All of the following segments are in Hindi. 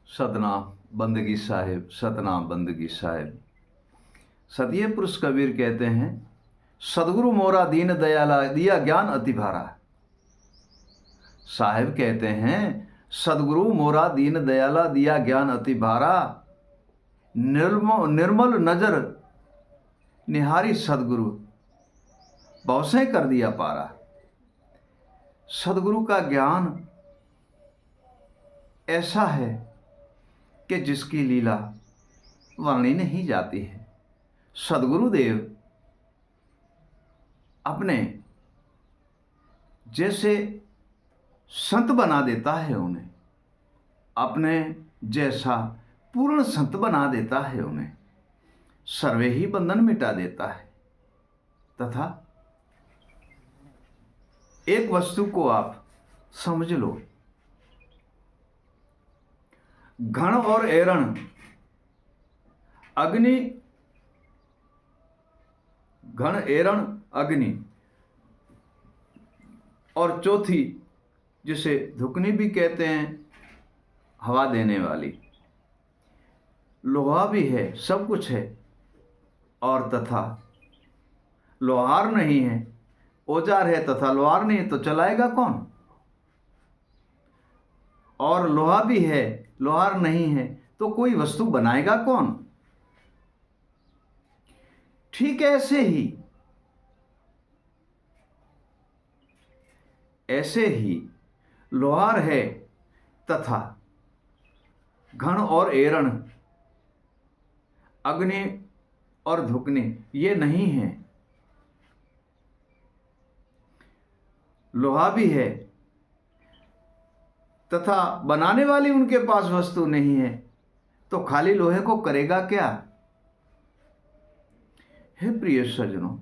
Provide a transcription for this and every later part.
सतनाम बंदगी साहिब, सतनाम बंदगी साहिब। सतिये पुरुष कबीर कहते हैं, सदगुरु मोरा दीन दयाला दिया ज्ञान अति भारा। साहिब कहते हैं, सदगुरु मोरा दीन दयाला दिया ज्ञान अति भारा। निर्मल नजर निहारी सदगुरु बहुसे कर दिया पारा। सदगुरु का ज्ञान ऐसा है कि जिसकी लीला वर्णि नहीं जाती है। सदगुरुदेव अपने जैसे संत बना देता है उन्हें, अपने जैसा पूर्ण संत बना देता है उन्हें, सर्वे ही बंधन मिटा देता है। तथा एक वस्तु को आप समझ लो, घण और एरण अग्नि, घण एरण अग्नि, और चौथी जिसे धुकनी भी कहते हैं, हवा देने वाली। लोहा भी है, सब कुछ है, और तथा लोहार नहीं है, औजार है तथा लोहार नहीं है, तो चलाएगा कौन? और लोहा भी है, लोहार नहीं है, तो कोई वस्तु बनाएगा कौन? ठीक ऐसे ही लोहार है तथा घण और एरण, अग्नि और धुकने ये नहीं है। लोहा भी है तथा बनाने वाली उनके पास वस्तु नहीं है, तो खाली लोहे को करेगा क्या? हे प्रिय सज्जनों,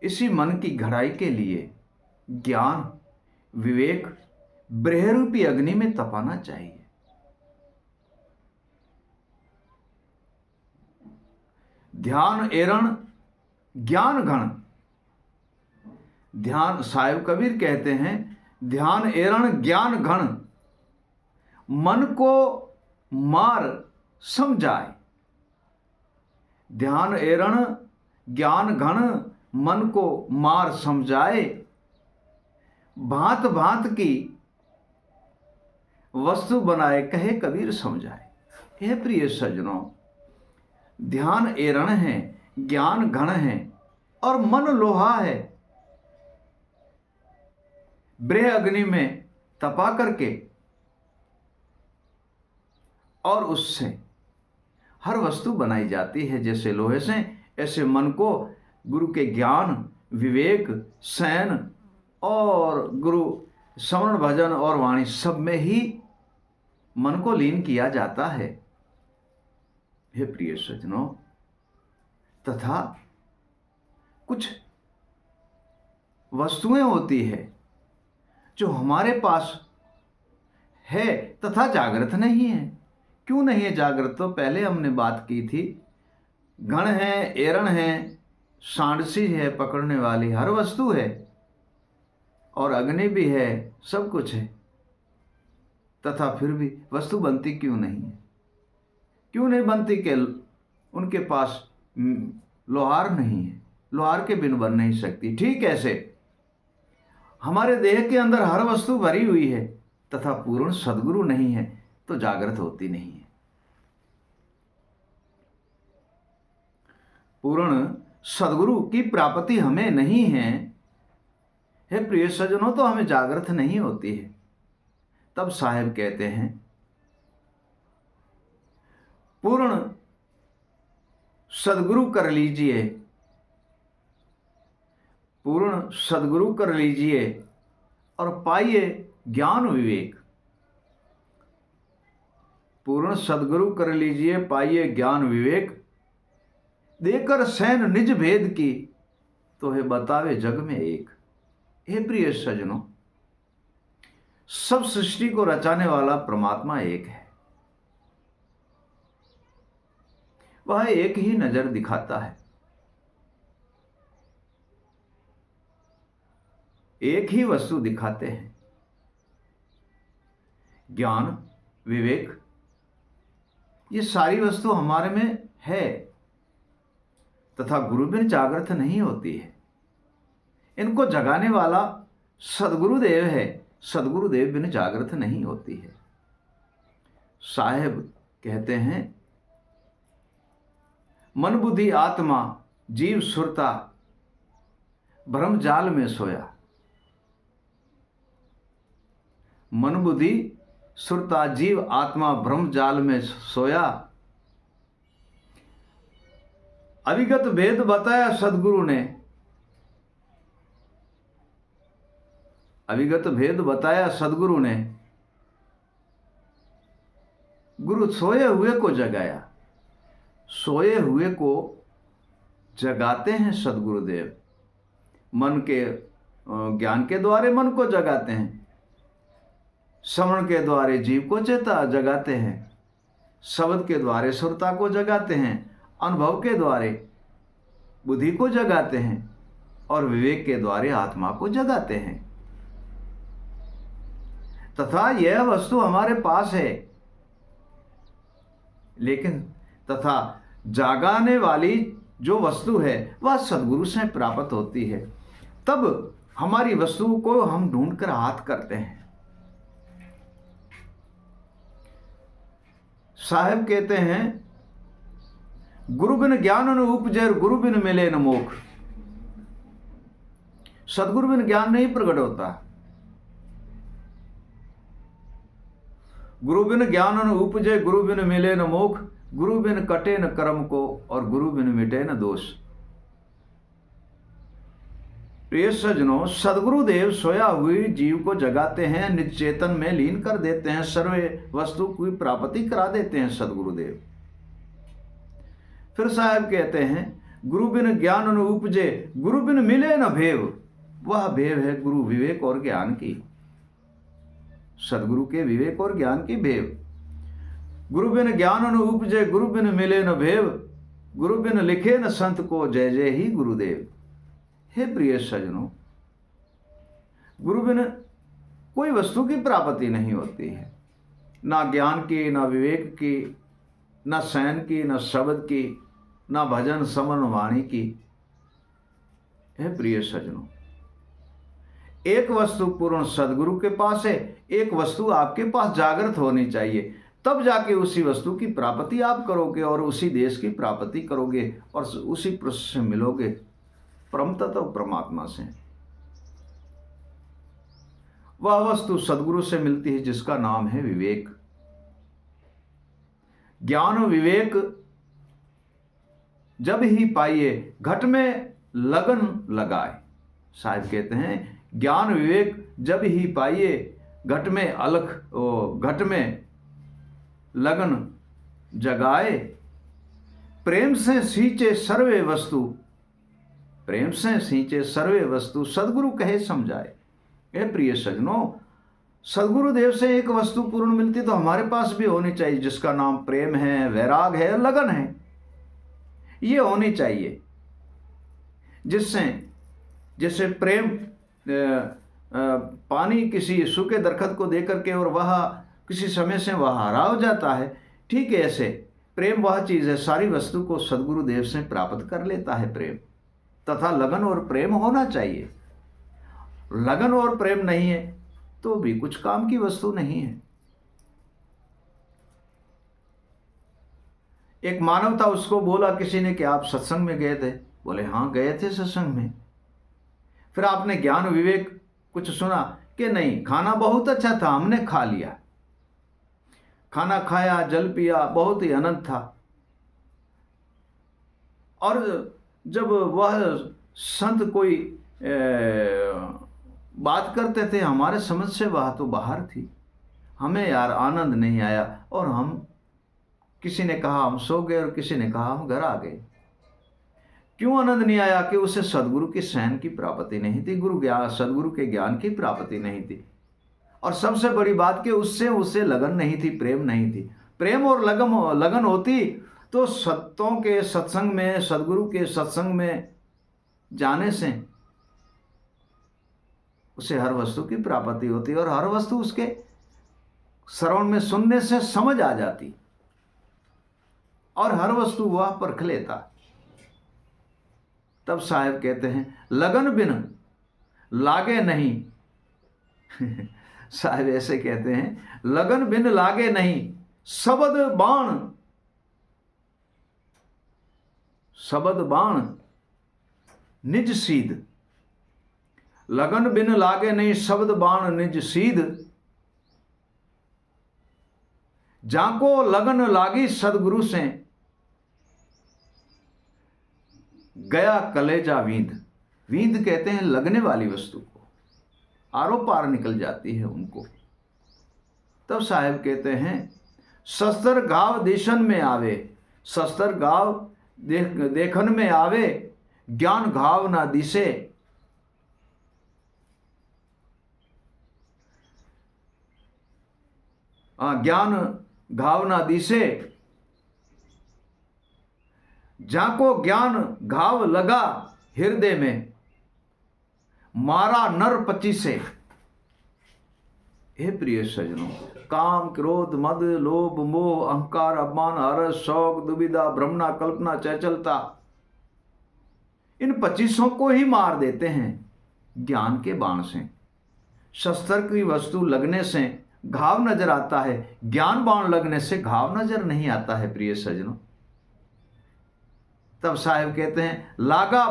इसी मन की घड़ाई के लिए ज्ञान विवेक ब्रह्मरूपी अग्नि में तपाना चाहिए। ध्यान एरण ज्ञान घण, ध्यान साहिब कबीर कहते हैं, ध्यान एरण ज्ञान घण मन को मार समझाए। ध्यान एरण ज्ञान घण मन को मार समझाए, भांत भांत की वस्तु बनाए कहे कबीर समझाए। हे प्रिय सज्जनों, ध्यान एरण है, ज्ञान घण है और मन लोहा है। ब्रह्म अग्नि में तपा करके और उससे हर वस्तु बनाई जाती है। जैसे लोहे से, ऐसे मन को गुरु के ज्ञान विवेक सैन और गुरु श्रवण भजन और वाणी सब में ही मन को लीन किया जाता है। हे प्रिय सज्जनों, तथा कुछ वस्तुएं होती है जो हमारे पास है तथा जागृत नहीं है। क्यों नहीं है जागृत? तो पहले हमने बात की थी। घण है, एरण है, सांडसी है पकड़ने वाली, हर वस्तु है, और अग्नि भी है, सब कुछ है, तथा फिर भी वस्तु बनती क्यों नहीं है? क्यों नहीं बनती? कि उनके पास लोहार नहीं है, लोहार के बिन बन नहीं सकती। ठीक ऐसे हमारे देह के अंदर हर वस्तु भरी हुई है तथा पूर्ण सद्गुरु नहीं है, तो जागृत होती नहीं है। पूर्ण सद्गुरु की प्राप्ति हमें नहीं है, हे प्रिय सज्जनों, तो हमें जागृत नहीं होती है। तब साहिब कहते हैं, पूर्ण सद्गुरु कर लीजिए, पूर्ण सद्गुरु कर लीजिए और पाइए ज्ञान विवेक। पूर्ण सद्गुरु कर लीजिए, पाइए ज्ञान विवेक, देकर सैन निज भेद की, तो है बतावे जग में एक। हे प्रिय सज्जनों, सब सृष्टि को रचाने वाला परमात्मा एक है। वह एक ही नजर दिखाता है, एक ही वस्तु दिखाते हैं। ज्ञान, विवेक, ये सारी वस्तु हमारे में है तथा गुरु बिन जागृत नहीं होती है। इनको जगाने वाला सदगुरुदेव है, सदगुरुदेव बिन जागृत नहीं होती है। साहेब कहते हैं, मन बुद्धि आत्मा जीव सुरता भ्रम जाल में सोया। मन बुद्धि सुरता जीव आत्मा भ्रम जाल में सोया। अविगत भेद बताया सदगुरु ने, अविगत भेद बताया सदगुरु ने, गुरु सोए हुए को जगाया। सोए हुए को जगाते हैं सदगुरुदेव। मन के ज्ञान के द्वारे मन को जगाते हैं, श्रवण के द्वारे जीव को चेता जगाते हैं, शब्द के द्वारे सुरता को जगाते हैं, अनुभव के द्वारे बुद्धि को जगाते हैं और विवेक के द्वारे आत्मा को जगाते हैं। तथा यह वस्तु हमारे पास है, लेकिन तथा जागाने वाली जो वस्तु है वह सदगुरु से प्राप्त होती है। तब हमारी वस्तु को हम ढूंढकर हाथ करते हैं। साहब कहते हैं, गुरु बिन ज्ञान न उपजे, गुरु बिन मिले न मोख। सदगुरु बिन ज्ञान नहीं प्रकट होता। गुरु बिन ज्ञान न उपजे, गुरु बिन मिले न मोख, गुरु बिन कटे न कर्म को और गुरु बिन मिटे न दोष। प्रिय सज्जनों, सदगुरुदेव सोया हुई जीव को जगाते हैं, निज चेतन में लीन कर देते हैं, सर्वे वस्तु की प्राप्ति करा देते हैं सदगुरुदेव। फिर साहब कहते हैं, गुरु बिन ज्ञान न उपजे, गुरु बिन मिले न भेव। वह भेव है गुरु विवेक और ज्ञान की, सदगुरु के विवेक और ज्ञान की भेव। गुरु बिन ज्ञान न उपजे, गुरु बिन मिले न भेव, गुरु बिन लिखे न संत को, जय जय ही गुरुदेव। हे प्रिय सज्जनों, गुरु बिन कोई वस्तु की प्राप्ति नहीं होती है, ना ज्ञान की, ना विवेक की, ना शयन की, ना शब्द की, ना भजन समन वाणी की। हे प्रिय सज्जनों, एक वस्तु पूर्ण सदगुरु के पास है, एक वस्तु आपके पास जागृत होनी चाहिए, तब जाके उसी वस्तु की प्राप्ति आप करोगे और उसी देश की प्राप्ति करोगे और उसी पुरुष से मिलोगे, परम तत्व परमात्मा से। वह वस्तु सदगुरु से मिलती है जिसका नाम है विवेक। ज्ञान विवेक जब ही पाइए, घट में लगन लगाए। साहब कहते हैं, ज्ञान विवेक जब ही पाइए, घट में घट में लगन जगाए। प्रेम से सींचे सर्वे वस्तु, प्रेम से सींचे सर्वे वस्तु, सदगुरु कहे समझाए। हे प्रिय सज्जनों, सदगुरुदेव से एक वस्तु पूर्ण मिलती तो हमारे पास भी होनी चाहिए, जिसका नाम प्रेम है, वैराग है, लगन है। ये होनी चाहिए, जिससे प्रेम पानी किसी सूखे दरख्त को दे करके और वह किसी समय से वह हरा हो जाता है, ठीक है ऐसे प्रेम वह चीज़ है, सारी वस्तु को सदगुरुदेव से प्राप्त कर लेता है प्रेम। तथा लगन और प्रेम होना चाहिए। लगन और प्रेम नहीं है तो भी कुछ काम की वस्तु नहीं है। एक मानव था, उसको बोला किसी ने कि आप सत्संग में गए थे। बोले हाँ गए थे सत्संग में। फिर आपने ज्ञान विवेक कुछ सुना कि नहीं? खाना बहुत अच्छा था, हमने खा लिया, खाना खाया, जल पिया, बहुत ही आनंद था। और जब वह संत कोई बात करते थे, हमारे समझ से वह तो बाहर थी, हमें यार आनंद नहीं आया। और हम किसी ने कहा हम सो गए और किसी ने कहा हम घर आ गए। क्यों आनंद नहीं आया? कि उसे सदगुरु की शयन की प्राप्ति नहीं थी, सदगुरु के ज्ञान की प्राप्ति नहीं थी। और सबसे बड़ी बात कि उससे लगन नहीं थी, प्रेम नहीं थी। प्रेम और लगन होती तो सत्यों के सत्संग में, सदगुरु के सत्संग में जाने से उसे हर वस्तु की प्राप्ति होती और हर वस्तु उसके श्रवण में सुनने से समझ आ जाती और हर वस्तु वह परख लेता। तब साहब कहते हैं लगन बिन लागे नहीं साहब ऐसे कहते हैं लगन बिन लागे नहीं, शब्द बाण निज सीध। लगन बिन लागे नहीं, शब्द बाण निज सीध। जाको लगन लागी सदगुरु से, गया कलेजा वींद। वींद कहते हैं लगने वाली वस्तु को, आरो पार निकल जाती है उनको। तब साहब कहते हैं शस्त्र घाव देशन में आवे, शस्त्र घाव देखन में आवे, ज्ञान घाव ना दिसे। ज्ञान घाव ना दिसे, जाको ज्ञान घाव लगा हृदय में, मारा नर पचीसे। हे प्रिय सज्जनों, काम क्रोध मद लोभ मोह अहंकार अभिमान हर्ष शौक दुविधा भ्रमणा कल्पना चंचलता, इन 25 को ही मार देते हैं ज्ञान के बाण से। शस्त्र की वस्तु लगने से घाव नजर आता है, ज्ञान बाण लगने से घाव नजर नहीं आता है प्रिय सज्जनों। तब साहब कहते हैं लागा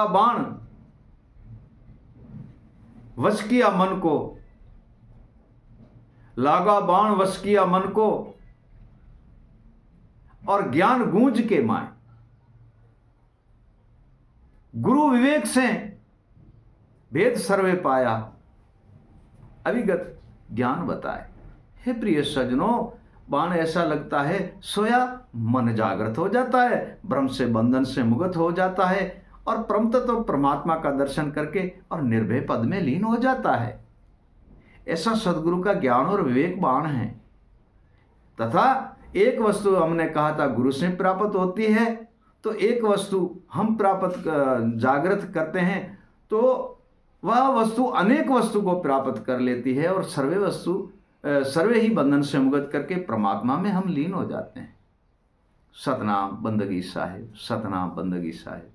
बाण वश किया मन को, लागा बाण वश किया मन को, और ज्ञान गूंज के माए। गुरु विवेक से भेद सर्वे पाया, अविगत ज्ञान बताए। हे प्रिय सज्जनों, बाण ऐसा लगता है सोया मन जागृत हो जाता है, भ्रम से बंधन से मुक्त हो जाता है और परम तत्व परमात्मा का दर्शन करके और निर्भय पद में लीन हो जाता है। ऐसा सदगुरु का ज्ञान और विवेक बाण है। तथा एक वस्तु हमने कहा था गुरु से प्राप्त होती है, तो एक वस्तु हम प्राप्त जागृत करते हैं तो वह वस्तु अनेक वस्तु को प्राप्त कर लेती है और सर्वे ही बंधन से मुक्त करके परमात्मा में हम लीन हो जाते हैं। सतनाम बंदगी साहिब, सतनाम बंदगी साहिब।